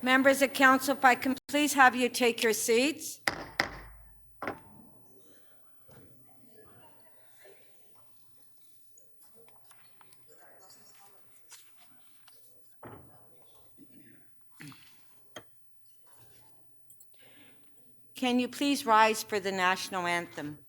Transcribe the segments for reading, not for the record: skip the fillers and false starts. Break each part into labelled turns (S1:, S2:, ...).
S1: Members of council, if I can please have you take your seats. Can you please rise for the national anthem?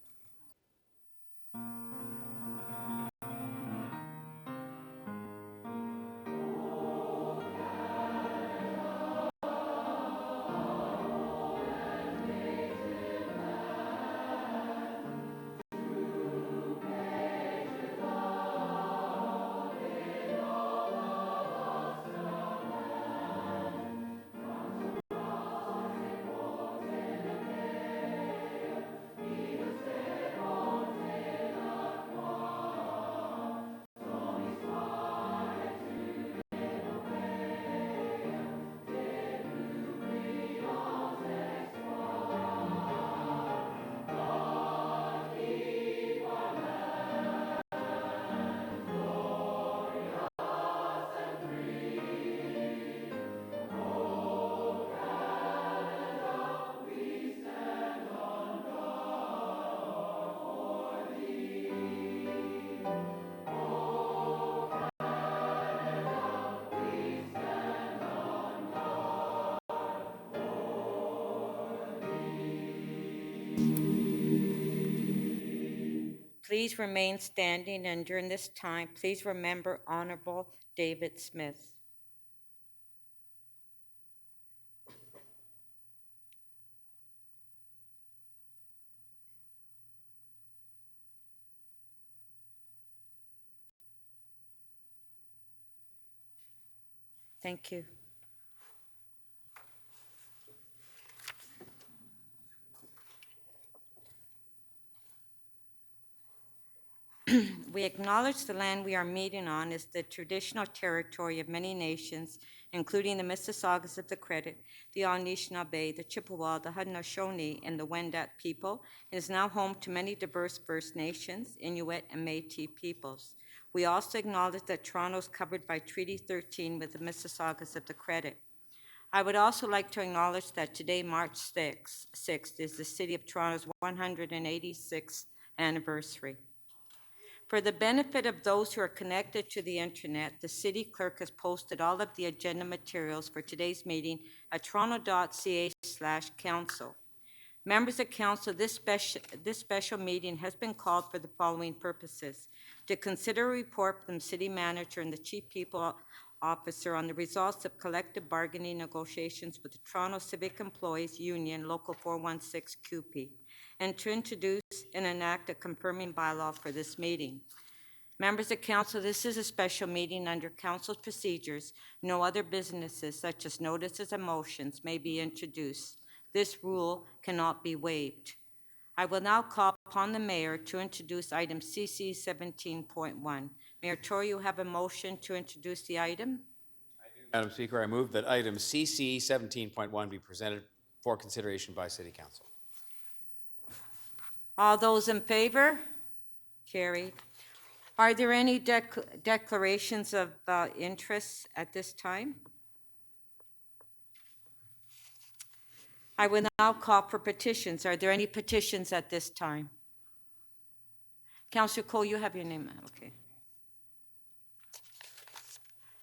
S1: Please remain standing, and during this time, please remember Honorable David Smith. Thank you. We acknowledge the land we are meeting on is the traditional territory of many nations, including the Mississaugas of the Credit, the Anishinaabe, the Chippewa, the Haudenosaunee, and the Wendat people, and is now home to many diverse First Nations, Inuit, and Métis peoples. We also acknowledge that Toronto is covered by Treaty 13 with the Mississaugas of the Credit. I would also like to acknowledge that today, March 6th, is the City of Toronto's 186th anniversary. For the benefit of those who are connected to the internet, the City Clerk has posted all of the agenda materials for today's meeting at toronto.ca/council. Members of Council, this special meeting has been called for the following purposes: to consider a report from the City Manager and the Chief People Officer on the results of collective bargaining negotiations with the Toronto Civic Employees Union, Local 416 CUPE, and to introduce and enact a confirming bylaw for this meeting. Members of Council, this is a special meeting under Council's procedures. No other businesses, such as notices and motions, may be introduced. This rule cannot be waived. I will now call upon the Mayor to introduce item CC 17.1. Mayor Tory, you have a motion to introduce the item?
S2: Madam Speaker, I move that item CC 17.1 be presented for consideration by City Council.
S1: All those in favor? Carried. Are there any declarations of interest at this time? I will now call for petitions. Are there any petitions at this time? Councillor Cole, you have your name. Okay.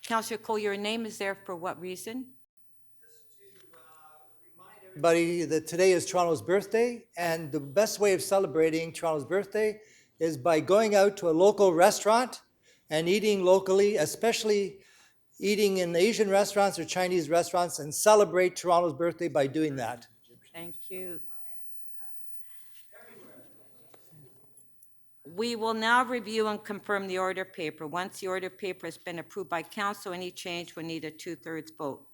S1: Councillor Cole, your name is there for what reason?
S3: Everybody that today is Toronto's birthday, and the best way of celebrating Toronto's birthday is by going out to a local restaurant and eating locally, especially eating in Asian restaurants or Chinese restaurants, and celebrate Toronto's birthday by doing that.
S1: Thank you. We will now review and confirm the order paper. Once the order paper has been approved by council, any change will need a 2/3 vote.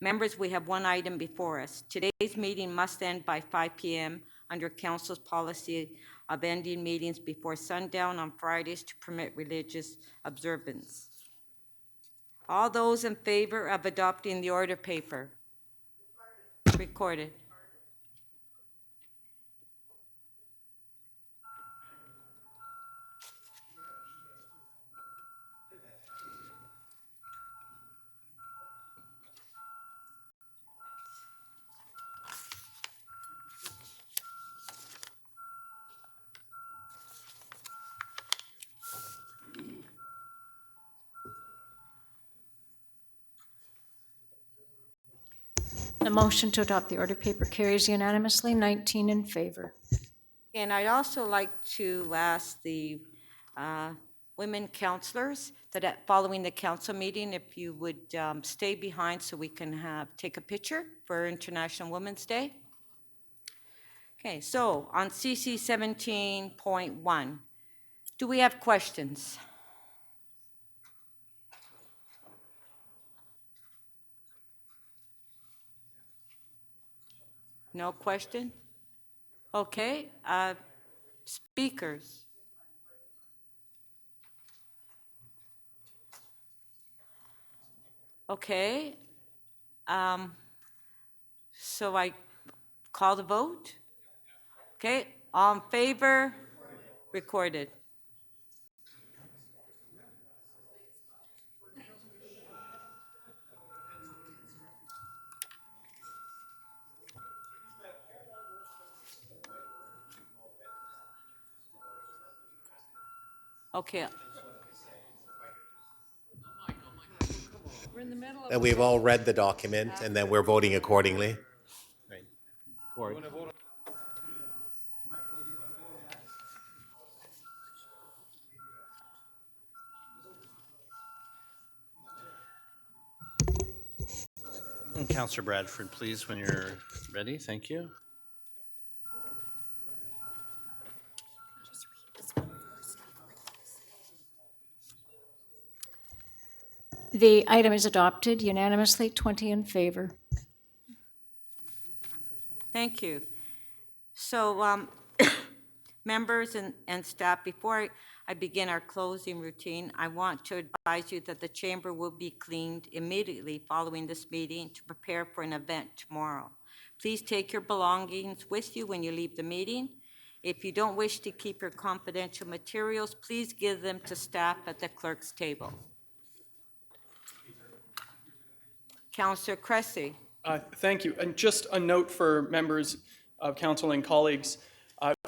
S1: Members, we have one item before us. Today's meeting must end by 5 p.m. under council's policy of ending meetings before sundown on Fridays to permit religious observance. All those in favor of adopting the order paper? Recorded.
S4: The motion to adopt the order paper carries unanimously, 19 in favor.
S1: And I'd also like to ask the women counselors that following the council meeting, if you would stay behind so we can take a picture for International Women's Day. Okay, so on CC 17.1, do we have questions? No question? Okay, speakers. Okay, so I call the vote? Okay, all in favor? Recorded. Okay.
S5: And we've all read the document, and then we're voting accordingly. Corey.
S6: And Councillor Bradford, please, when you're ready. Thank you.
S4: The item is adopted unanimously, 20 in favor.
S1: Thank you. So, members and staff, before I begin our closing routine, I want to advise you that the chamber will be cleaned immediately following this meeting to prepare for an event tomorrow. Please take your belongings with you when you leave the meeting. If you don't wish to keep your confidential materials, please give them to staff at the clerk's table. Councillor Cressy.
S7: Thank you. And just a note for members of council and colleagues.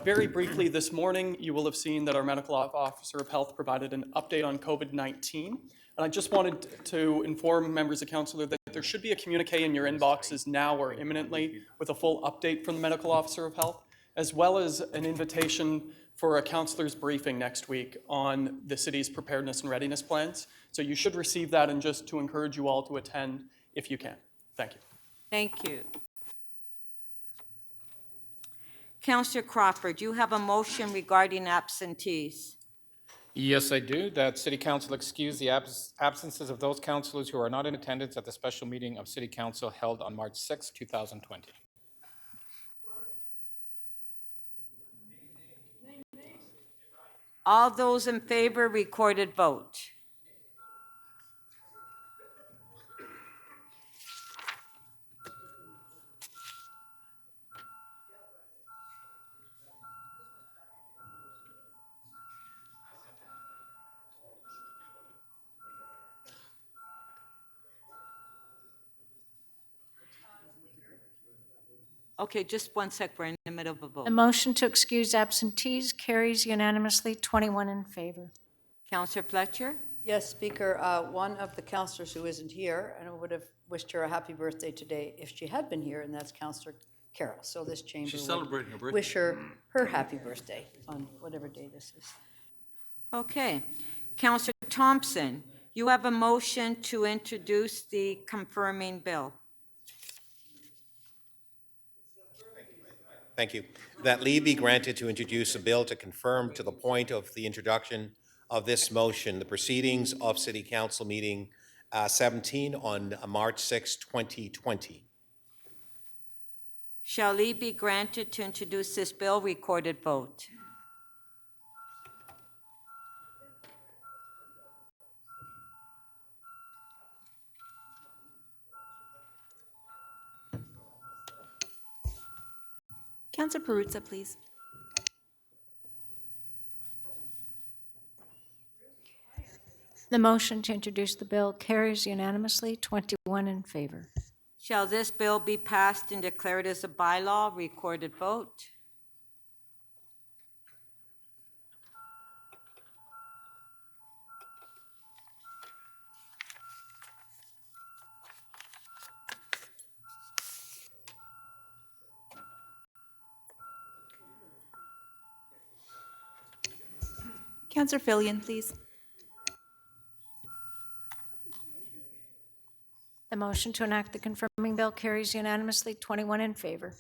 S7: Very briefly this morning, you will have seen that our medical officer of health provided an update on COVID-19. And I just wanted to inform members of council that there should be a communique in your inboxes now or imminently with a full update from the medical officer of health, as well as an invitation for a councillor's briefing next week on the city's preparedness and readiness plans. So you should receive that, and just to encourage you all to attend if you can. Thank you.
S1: Thank you. Councillor Crawford, you have a motion regarding absentees.
S8: Yes, I do. That City Council excuse the absences of those councillors who are not in attendance at the special meeting of City Council held on March 6, 2020.
S1: All those in favor, recorded vote. Okay, just 1 sec, we're in the middle of a vote.
S4: The motion to excuse absentees carries unanimously, 21 in favor.
S1: Councillor Fletcher?
S9: Yes, Speaker, one of the councillors who isn't here, and I would have wished her a happy birthday today if she had been here, and that's Councillor Carroll. So this chamber
S6: She's
S9: would
S6: celebrating her birthday.
S9: wish her happy birthday on whatever day this is.
S1: Okay. Councillor Thompson, you have a motion to introduce the confirming bill.
S5: Thank you. That leave be granted to introduce a bill to confirm, to the point of the introduction of this motion, the proceedings of City Council meeting 17 on March 6, 2020.
S1: Shall leave be granted to introduce this bill? Recorded vote.
S10: Councillor Perruzza, please.
S4: The motion to introduce the bill carries unanimously, 21 in favor.
S1: Shall this bill be passed and declared as a bylaw? Recorded vote.
S10: Counselor Fillion, please.
S4: The motion to enact the confirming bill carries unanimously, 21 in favor.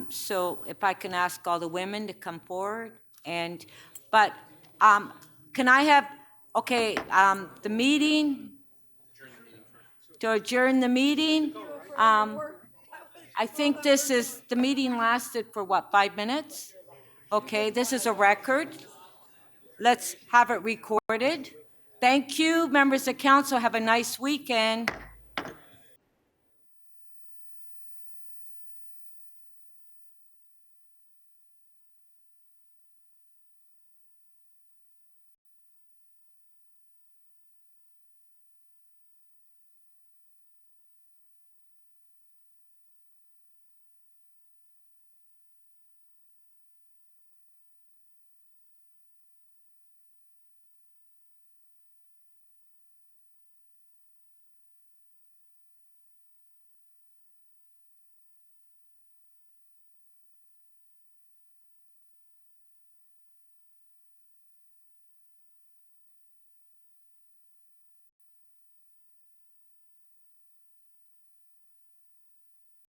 S1: So if I can ask all the women to come forward, but can I have, the meeting, to adjourn the meeting? I think the meeting lasted for what, 5 minutes? Okay, this is a record. Let's have it recorded. Thank you, members of council. Have a nice weekend.